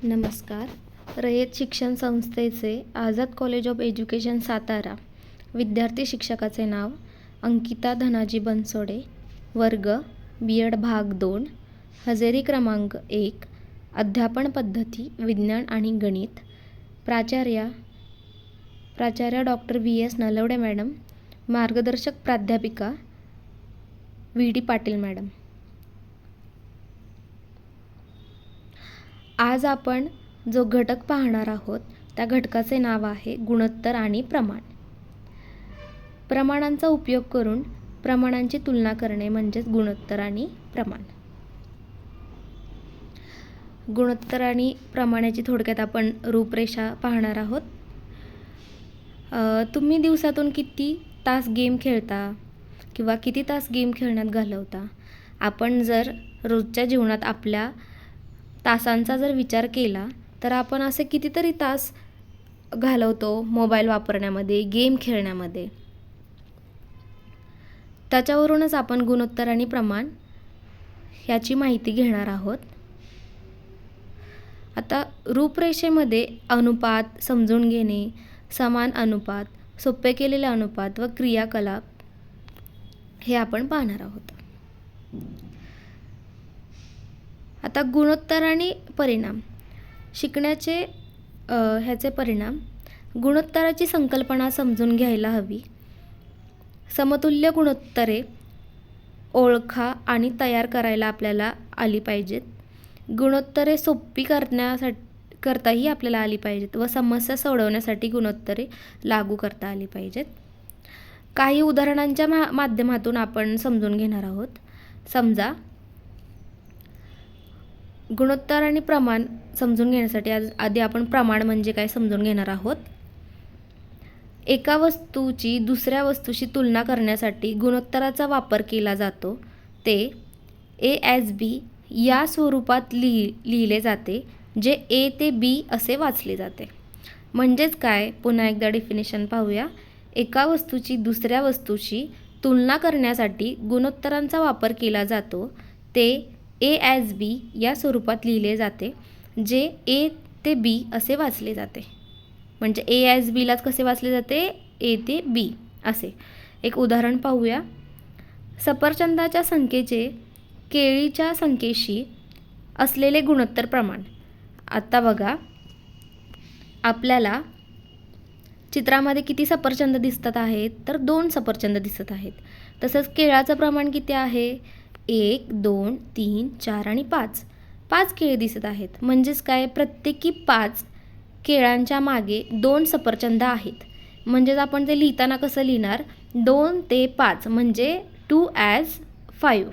नमस्कार. रयत शिक्षण संस्थेचे Azad college of education Satara विद्यार्थी शिक्षकाचे नाव अंकिता धनाजी बनसोडे. वर्ग B.Ed भाग 2. हजेरी क्रमांक 1. अध्यापन पद्धती विज्ञान आणि गणित. प्राचार्य डॉक्टर V.S. नलवडे मॅडम. मार्गदर्शक प्राध्यापिका V.D. पाटील मॅडम. आज आपण जो घटक पाहणार आहोत त्या घटकाचे नाव आहे गुणोत्तर आणि प्रमाण. प्रमाणांचा उपयोग करून प्रमाणांची तुलना करणे म्हणजेच गुणोत्तर आणि प्रमाण. गुणोत्तर आणि प्रमाणाची थोडक्यात आपण रूपरेषा पाहणार आहोत. तुम्ही दिवसातून किती तास गेम खेळता किंवा किती तास गेम खेळण्यात घालवता. आपण जर रोजच्या जीवनात आपल्या तासांचा जर विचार केला तर आपण असे कितीतरी तास घालवतो मोबाईल वापरण्यामध्ये, गेम खेळण्यामध्ये. त्याच्यावरूनच आपण गुणोत्तर आणि प्रमाण ह्याची माहिती घेणार आहोत. आता रूपरेषेमध्ये अनुपात समजून घेणे, समान अनुपात, सोपे केलेले अनुपात व क्रियाकलाप हे आपण पाहणार आहोत. आता गुणोत्तर आणि परिणाम शिकण्याचे ह्याचे परिणाम. गुणोत्तराची संकल्पना समजून घ्यायला हवी. समतुल्य गुणोत्तरे ओळखा आणि तयार करायला आपल्याला आली पाहिजेत. गुणोत्तरे सोपी करताही आपल्याला आली पाहिजेत व समस्या सोडवण्यासाठी गुणोत्तरे लागू करता आली पाहिजेत. काही उदाहरणांच्या माध्यमातून आपण समजून घेणार आहोत. समजा गुणोत्तर आणि प्रमाण समजून घेण्यासाठी आधी आपण प्रमाण म्हणजे काय समजून घेणार आहोत. एका वस्तूची दुसऱ्या वस्तूशी तुलना करण्यासाठी गुणोत्तराचा वापर केला जातो. ते A/B या स्वरूपात लिहिले जाते, जे A ते B असे वाचले जाते. म्हणजेच काय, पुन्हा एकदा डेफिनेशन पाहूया. एका वस्तूची दुसऱ्या वस्तूशी तुलना करण्यासाठी गुणोत्तरांचा वापर केला जातो. ते A/B या स्वरूपात लिहिले जाते, जे A ते B असे वाचले जाते. म्हणजे A/Bलाच कसे वाचले जाते, A ते B असे. एक उदाहरण पाहूया. सफरचंदाच्या संख्येचे केळीच्या संख्येशी असलेले गुणोत्तर प्रमाण. आता बघा, आपल्याला चित्रामध्ये किती सफरचंद दिसत आहेत, तर 2 सफरचंद दिसत आहेत. तसंच केळाचं प्रमाण किती आहे, 1, 2, 3, 4 आणि 5. 5 केळे दिसत आहेत. म्हणजेच काय, प्रत्येकी 5 केळांच्या मागे 2 सफरचंद आहेत. म्हणजेच आपण ते लिहिताना कसं लिहिणार, 2 ते 5 म्हणजे 2/5.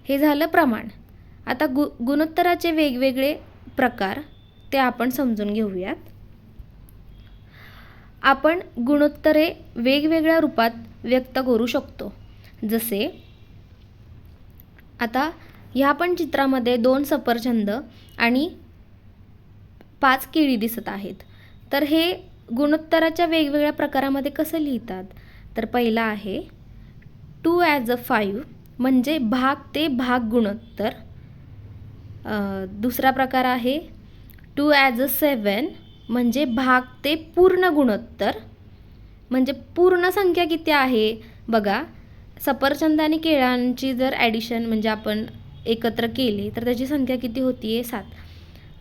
हे झालं प्रमाण. आता गुणोत्तराचे वेगवेगळे प्रकार ते आपण समजून घेऊयात. आपण गुणोत्तरे वेगवेगळ्या रूपात व्यक्त करू शकतो. जसे आता ह्या पण चित्रामध्ये 2 सफरचंद आणि 5 केळी दिसत आहेत. तर हे गुणोत्तराच्या वेगवेगळ्या प्रकारामध्ये कसं लिहितात, तर पहिला आहे 2/5 म्हणजे भाग ते भाग गुणोत्तर. दुसरा प्रकार आहे 2/7 म्हणजे भाग ते पूर्ण गुणोत्तर. म्हणजे पूर्ण संख्या किती आहे बघा, सफरचंद आणि केळांची जर ॲडिशन म्हणजे आपण एकत्र केली तर त्याची संख्या किती होती आहे, 7.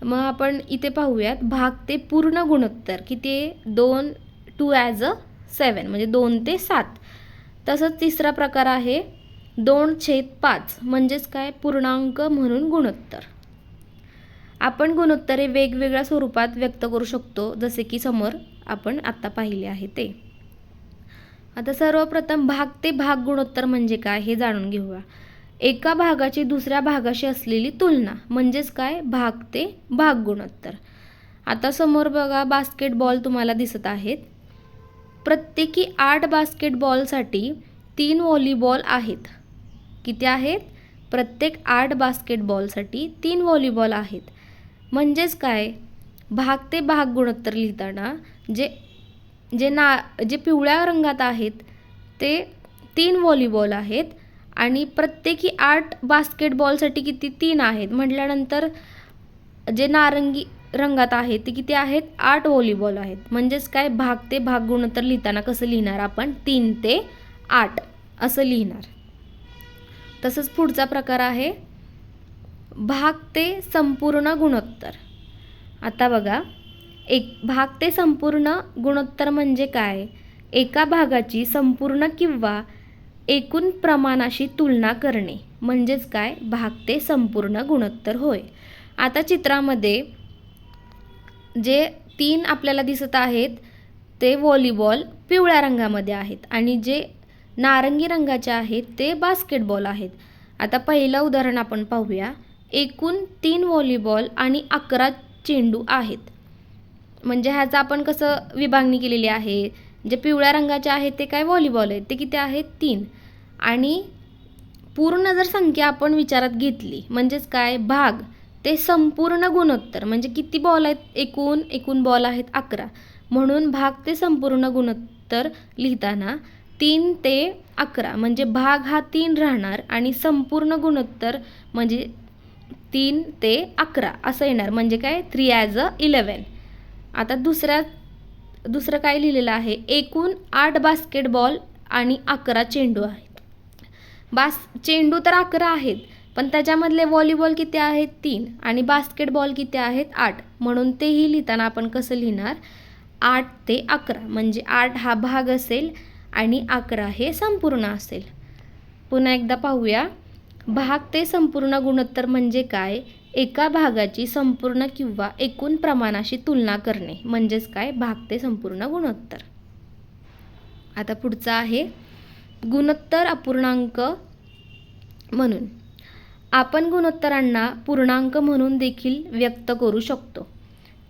मग आपण इथे पाहूयात भाग ते पूर्ण गुणोत्तर किती आहे, 2/7 म्हणजे 2 ते 7. तसंच तिसरा प्रकार आहे 2/5 म्हणजेच काय, पूर्णांक म्हणून गुणोत्तर. आपण गुणोत्तरे वेगवेगळ्या स्वरूपात व्यक्त करू शकतो, जसे की समोर आपण आत्ता पाहिले आहे ते. आता सर्वप्रथम भाग ते भाग गुणोत्तर म्हणजे काय हे जाणून घेऊया. एका भागाची दुसऱ्या भागाशी असलेली तुलना म्हणजेच काय, भाग ते भाग गुणोत्तर. आता समोर बघा, बास्केटबॉल तुम्हाला दिसत आहेत. प्रत्येकी 8 बास्केटबॉलसाठी 3 व्हॉलीबॉल आहेत. किती आहेत, प्रत्येक 8 बास्केटबॉलसाठी 3 व्हॉलीबॉल आहेत. म्हणजेच काय, भाग ते भाग गुणोत्तर लिहिताना जे पिवळ्या रंगात आहेत ते 3 व्हॉलीबॉल आहेत आणि प्रत्येकी 8 बास्केटबॉलसाठी किती, 3 आहेत म्हटल्यानंतर जे नारंगी रंगात आहे ते किती आहेत? 8 व्हॉलीबॉल आहेत. म्हणजेच काय, भाग ते भाग गुणोत्तर लिहिताना कसं लिहिणार आपण? 3 ते 8 असं लिहिणार. तसंच पुढचा प्रकार आहे भाग ते संपूर्ण गुणोत्तर. आता बघा, भाग ते संपूर्ण गुणोत्तर म्हणजे काय? एका भागाची संपूर्ण किंवा एकूण प्रमाणाशी तुलना करणे म्हणजेच काय? भाग ते संपूर्ण गुणोत्तर होय. आता चित्रामध्ये जे 3 आपल्याला दिसत आहेत ते व्हॉलीबॉल पिवळ्या रंगामध्ये आहेत आणि जे नारंगी रंगाचे आहेत ते बास्केटबॉल आहेत. आता पहिलं उदाहरण आपण पाहूया. एकूण 3 व्हॉलीबॉल आणि 11 चेंडू आहेत. म्हणजे ह्याचं आपण कसं विभागणी केलेली आहे? जे पिवळ्या रंगाचे आहेत ते काय? व्हॉलीबॉल आहेत. ते किती आहेत? 3. आणि पूर्ण जर संख्या आपण विचारात घेतली म्हणजेच काय? भाग ते संपूर्ण गुणोत्तर म्हणजे किती बॉल आहेत? एकूण बॉल आहेत 11. म्हणून भाग ते संपूर्ण गुणोत्तर लिहिताना 3 ते 11 म्हणजे भाग हा 3 राहणार आणि संपूर्ण गुणोत्तर म्हणजे 3 ते 11 असं येणार. म्हणजे काय? 3 ॲज अ 11. आता दुसरं काय लिहिलेलं आहे? एकूण 8 बास्केटबॉल आणि 11 चेंडू आहेत. चेंडू तर 11 आहेत, पण त्याच्यामधले व्हॉलीबॉल किती आहेत? 3 आणि बास्केटबॉल किती आहेत? 8. म्हणून तेही लिहिताना आपण कसं लिहिणार? 8 ते 11 म्हणजे 8 हा भाग असेल आणि 11 हे संपूर्ण असेल. पुन्हा एकदा पाहूया. भाग ते संपूर्ण गुणोत्तर म्हणजे काय? एका भागाची संपूर्ण किंवा एकूण प्रमाणाशी तुलना करणे म्हणजेच काय? भाग ते संपूर्ण गुणोत्तर. आता पुढचा आहे गुणोत्तर अपूर्णांक म्हणून. आपण गुणोत्तरांना पूर्णांक म्हणून देखील व्यक्त करू शकतो.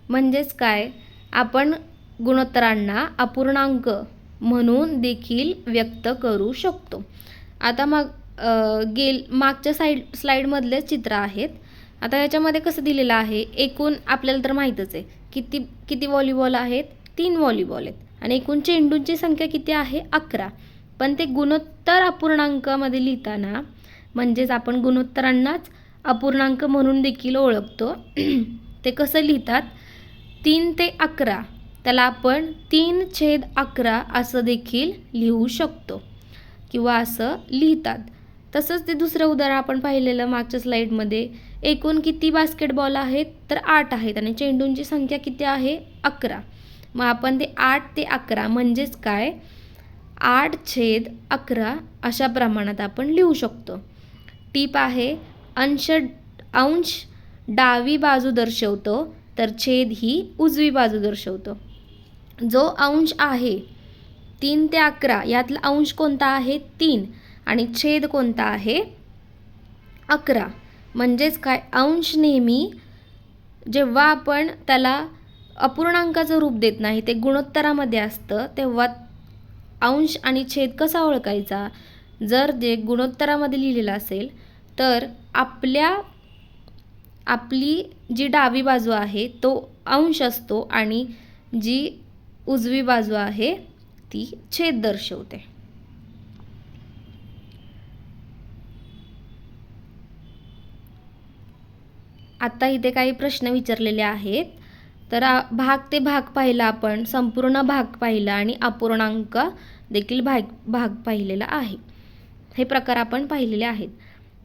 म्हणजेच काय? आपण गुणोत्तरांना अपूर्णांक म्हणून देखील व्यक्त करू शकतो. आता मग मागच्या स्लाईडमधलेच चित्र आहेत. आता याच्यामध्ये कसं दिलेलं आहे? एकूण आपल्याला तर माहीतच आहे किती व्हॉलीबॉल आहेत? 3 व्हॉलीबॉल आहेत आणि एकूण चेंडूंची संख्या किती आहे? 11. पण ते गुणोत्तर अपूर्णांकामध्ये लिहिताना म्हणजेच आपण गुणोत्तरांनाच अपूर्णांक म्हणून देखील ओळखतो. ते कसं लिहितात? 3 ते 11 त्याला आपण 3/11 असं देखील लिहू शकतो किंवा असं लिहितात. तसंच ते दुसरं उदाहरण आपण पाहिलेलं मागच्या स्लाईडमध्ये. एकूण किती बास्केटबॉल आहेत? तर 8 आहेत आणि चेंडूंची संख्या किती आहे? 11. मग आपण ते 8 ते 11 म्हणजेच काय? 8/11 अशा प्रमाणात आपण लिहू शकतो. टीप आहे, अंश डावी बाजू दर्शवतो तर छेद ही उजवी बाजू दर्शवतो. जो अंश आहे 3 ते 11 यातला अंश कोणता आहे? 3 आणि छेद कोणता आहे? 11. म्हणजेच काय? अंश नेहमी जेव्हा आपण त्याला अपूर्णांकाचं रूप देत नाही, ते गुणोत्तरामध्ये असतं, तेव्हा अंश आणि छेद कसा ओळखायचा? जर जे गुणोत्तरामध्ये लिहिलेलं असेल तर आपली जी डावी बाजू आहे तो अंश असतो आणि जी उजवी बाजू आहे ती छेद दर्शवते. आता इथे काही प्रश्न विचारलेले आहेत. तर भाग ते भाग पाहिला आपण, संपूर्ण भाग पाहिला आणि अपूर्णांक देखील भाग पाहिलेला आहे. हे प्रकार आपण पाहिलेले आहेत.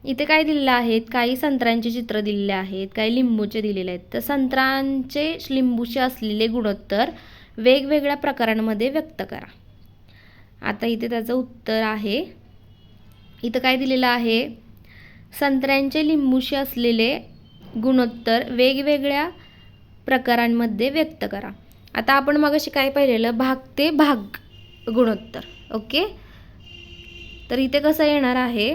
इथे काय दिलेलं आहेत? काही संत्र्यांचे चित्र दिलेले आहेत, काही लिंबूचे दिलेले आहेत. तर संत्र्यांचे लिंबूचे असलेले गुणोत्तर वेगवेगळ्या प्रकारांमध्ये व्यक्त करा. आता इथे त्याचं उत्तर आहे. इथं काय दिलेलं आहे? संत्र्यांचे लिंबूशी असलेले गुणोत्तर वेगवेगळ्या प्रकारांमध्ये व्यक्त करा. आता आपण मगाशी काय पाहिलेलं? भाग ते भाग गुणोत्तर. ओके, तर इथे कसं येणार आहे?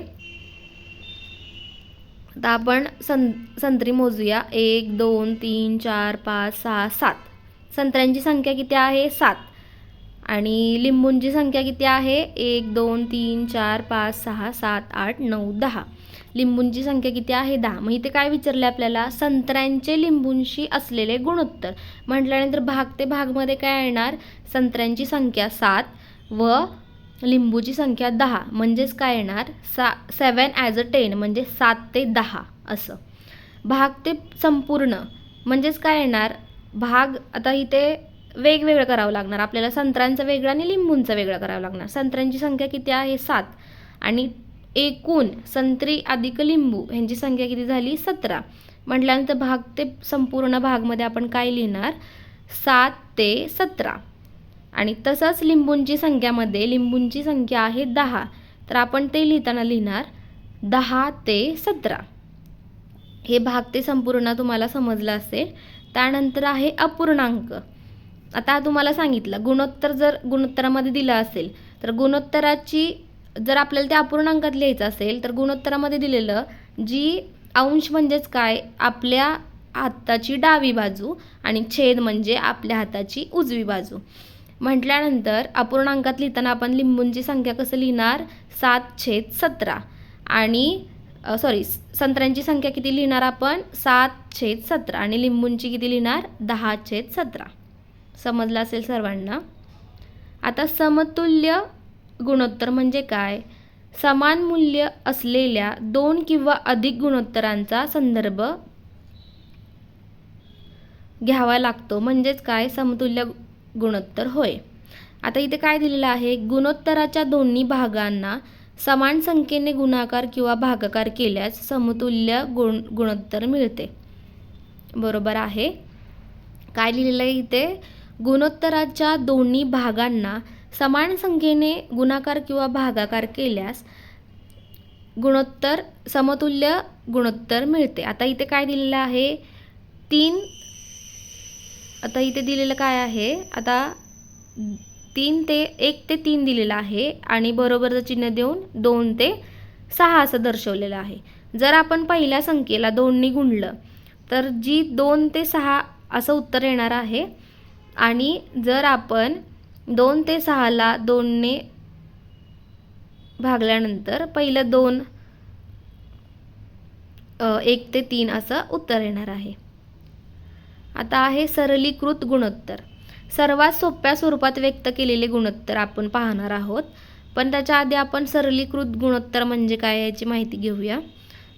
आता आपण संत्री मोजूया. 1 2 3 4 5 6 7. संत्र्यांची संख्या किती आहे? 7. आणि लिंबूंची संख्या किती आहे? 1 2 3 4 5 6 7 8 9 10. लिंबूंची संख्या किती आहे? 10. मग इथे काय विचारले आपल्याला? संत्र्यांचे लिंबूंशी असलेले गुणोत्तर म्हटल्यानंतर भाग ते भागमध्ये काय येणार? संत्र्यांची संख्या 7 व लिंबूची संख्या 10 म्हणजेच काय येणार? 7 ॲज अ 10 म्हणजे 7 ते 10 असं. भाग ते संपूर्ण म्हणजेच काय येणार, भाग आता इथे वेगवेगळं करावं लागणार आपल्याला. संत्र्यांचं वेगळं आणि लिंबूंचं वेगळं करावं लागणार. संत्र्यांची संख्या किती आहे 7 आणि एकूण संत्री अधिक लिंबू ह्यांची संख्या किती झाली 17. म्हटल्यानंतर भाग ते संपूर्ण भागमध्ये आपण काय लिहिणार 7 ते 17. आणि तसंच लिंबूंची संख्यामध्ये लिंबूंची संख्या आहे 10, तर आपण ते लिहिताना लिहिणार 10 ते 17. हे भाग ते संपूर्ण तुम्हाला समजलं असेल. त्यानंतर आहे अपूर्णांक. आता तुम्हाला सांगितलं गुणोत्तर जर गुणोत्तरामध्ये दिलं असेल तर गुणोत्तराची जर आपल्याला त्या अपूर्णांकात लिहायचं असेल तर गुणोत्तरामध्ये दिलेलं जी अंश म्हणजेच काय आपल्या हाताची डावी बाजू आणि छेद म्हणजे आपल्या हाताची उजवी बाजू. म्हटल्यानंतर अपूर्णांकात लिहिताना आपण लिंबूंची संख्या कसं लिहिणार 7/17 आणि संत्र्यांची संख्या किती लिहिणार आपण 7/17 आणि लिंबूंची किती लिहिणार 10/17. समजलं असेल सर्वांना. आता समतुल्य गुणोत्तर म्हणजे काय, समान मूल्य असलेल्या 2 किंवा अधिक गुणोत्तरांचा संदर्भ घ्यावा लागतो, म्हणजेच काय समतुल्य गुणोत्तर होय. आता इथे काय दिलेलं आहे, गुणोत्तराच्या दोन्ही भागांना समान संख्येने गुणाकार किंवा भागाकार केल्यास समतुल्य गुणोत्तर मिळते. बरोबर आहे. काय लिहिलेलं आहे इथे, गुणोत्तराच्या दोन्ही भागांना समान संख्येने गुणाकार किंवा भागाकार केल्यास समतुल्य गुणोत्तर मिळते. आता इथे काय दिलेलं आहे 3. आता इथे दिलेलं काय आहे, आता 1 ते 3 दिलेलं आहे आणि बरोबरचं चिन्ह देऊन 2 ते 6 असं दर्शवलेलं आहे. जर आपण पहिल्या संख्येला 2 गुणलं तर जी 2 ते 6 असं उत्तर येणार आहे आणि जर आपण 2 ते 6ला 2ने भागल्यानंतर पहिलं 2 1 ते 3 असं उत्तर येणार आहे. आता आहे सरलीकृत गुणोत्तर. सर्वात सोप्या स्वरूपात व्यक्त केलेले गुणोत्तर आपण पाहणार आहोत, पण त्याच्या आधी आपण सरलीकृत गुणोत्तर म्हणजे काय याची माहिती घेऊया.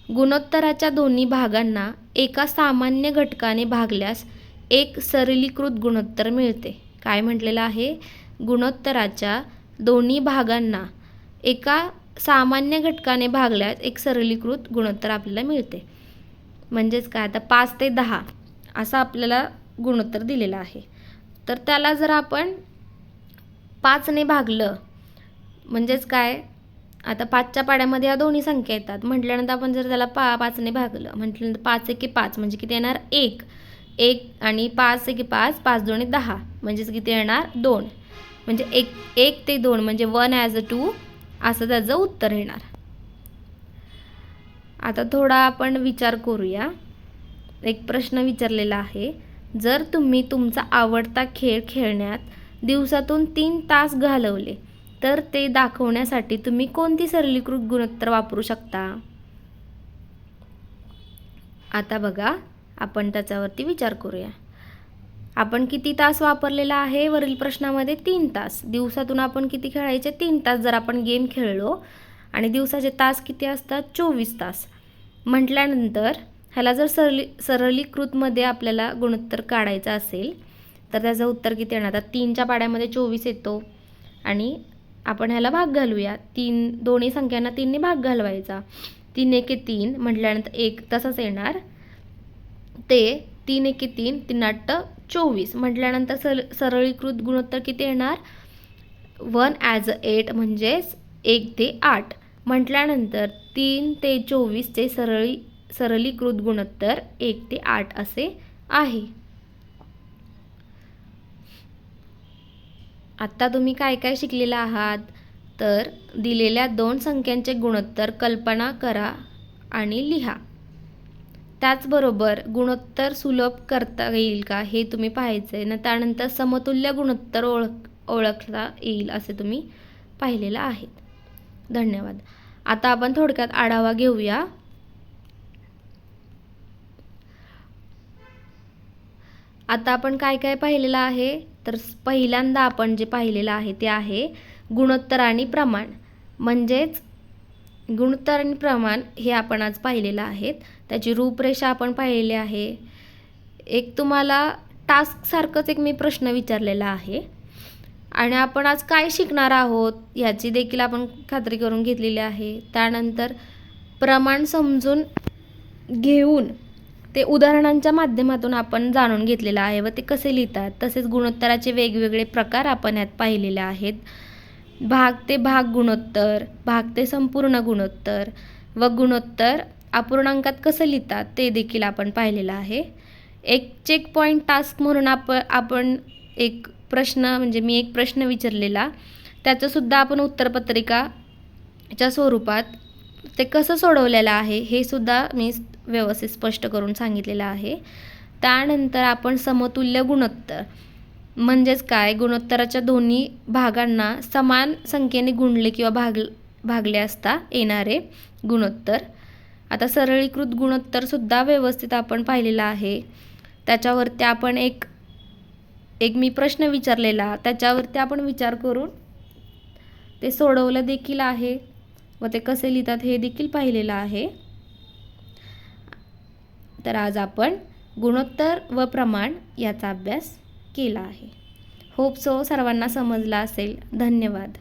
गुणोत्तराच्या दोन्ही भागांना एका सामान्य घटकाने भागल्यास एक सरलीकृत गुणोत्तर मिळते. काय म्हटलेलं आहे, गुणोत्तराच्या दोन्ही भागांना एका सामान्य घटकाने भागल्यास एक सरलीकृत गुणोत्तर आपल्याला मिळते. म्हणजेच काय, आता 5 ते 10 असं आपल्याला गुणोत्तर दिलेलं आहे, तर त्याला जर आपण 5ने भागलं म्हणजेच काय, आता 5च्या पाड्यामध्ये या दोन्ही संख्या येतात म्हटल्यानंतर आपण जर त्याला 5ने भागलं म्हटल्यानंतर 5 एके 5 म्हणजे किती येणार 1 आणि 5 एके 5 5 2 10 म्हणजेच किती येणार 2 म्हणजे 1 ते 2 म्हणजे 1 ॲज अ 2 असं त्याचं उत्तर येणार. आता थोडा आपण विचार करूया. एक प्रश्न विचारलेला आहे, जर तुम्ही तुमचा आवडता खेळ खेळण्यात दिवसातून 3 तास घालवले तर ते दाखवण्यासाठी तुम्ही कोणती सरलीकृत गुणोत्तर वापरू शकता. आता बघा आपण त्याच्यावरती विचार करूया. आपण किती तास वापरलेला आहे वरील प्रश्नामध्ये 3 तास. दिवसातून आपण किती खेळायचे 3 तास जर आपण गेम खेळलो आणि दिवसाचे तास किती असतात 24 तास. म्हटल्यानंतर ह्याला जर सरलीकृतमध्ये आपल्याला गुणोत्तर काढायचं असेल तर त्याचं उत्तर किती येणार. आता 3च्या पाड्यामध्ये 24 येतो आणि आपण ह्याला भाग घालूया. दोन्ही संख्यांना 3ने भाग घालवायचा. 3 एके 3 म्हटल्यानंतर 1 तसंच येणार ते 3 एके 3 3 8 24 म्हटल्यानंतर सरलीकृत गुणोत्तर किती येणार 1 ॲज अ 8 म्हणजेच 1 ते 8 म्हटल्यानंतर 3 ते 24 चे सरलीकृत गुणोत्तर 1 ते 8 असे आहे. आत्ता तुम्ही काय काय शिकलेला आहात, तर दिलेल्या 2 संख्यांचे गुणोत्तर कल्पना करा आणि लिहा. त्याचबरोबर गुणोत्तर सुलभ करता येईल का हे तुम्ही पाहायचं आहे ना. त्यानंतर समतुल्य गुणोत्तर ओळखता येईल असे तुम्ही पाहिलेलं आहे. धन्यवाद. आता आपण थोडक्यात आढावा घेऊया. आता आपण काय काय पाहिलेलं आहे, तर पहिल्यांदा आपण जे पाहिलेलं आहे ते आहे गुणोत्तर आणि प्रमाण. म्हणजेच गुणोत्तर आणि प्रमाण हे आपण आज पाहिलेलं आहे. त्याची रूपरेषा आपण पाहिलेली आहे. एक तुम्हाला टास्कसारखंच एक मी प्रश्न विचारलेला आहे आणि आपण आज काय शिकणार आहोत याची देखील आपण खात्री करून घेतलेली आहे. त्यानंतर प्रमाण समजून घेऊन ते उदाहरणांच्या माध्यमातून आपण जाणून घेतलेलं आहे व ते कसे लिहितात. तसेच गुणोत्तराचे वेगवेगळे प्रकार आपण यात पाहिलेले आहेत. भाग ते भाग गुणोत्तर, भाग ते संपूर्ण गुणोत्तर व गुणोत्तर अपूर्णांकात कसं लिहितात ते देखील आपण पाहिलेलं आहे. एक चेक पॉईंट टास्क म्हणून आपण एक प्रश्न म्हणजे मी एक प्रश्न विचारलेला त्याचंसुद्धा आपण उत्तरपत्रिकाच्या स्वरूपात ते कसं सोडवलेलं आहे हे सुद्धा मी व्यवस्थित स्पष्ट करून सांगितलेलं आहे. त्यानंतर आपण समतुल्य गुणोत्तर म्हणजेच काय, गुणोत्तराच्या दोन्ही भागांना समान संख्येने गुणले किंवा भागले असता येणारे गुणोत्तर. आता सरळीकृत गुणोत्तरसुद्धा व्यवस्थित आपण पाहिलेला आहे. त्याच्यावरती आपण एक मी प्रश्न विचारलेला त्याच्यावरती आपण विचार करून ते सोडवलं देखील आहे व ते कसे लिहितात हे देखील पाहिलेलं आहे. तर आज आपण गुणोत्तर व प्रमाण याचा अभ्यास केला आहे. होप सो सर्वांना समजला असेल. धन्यवाद.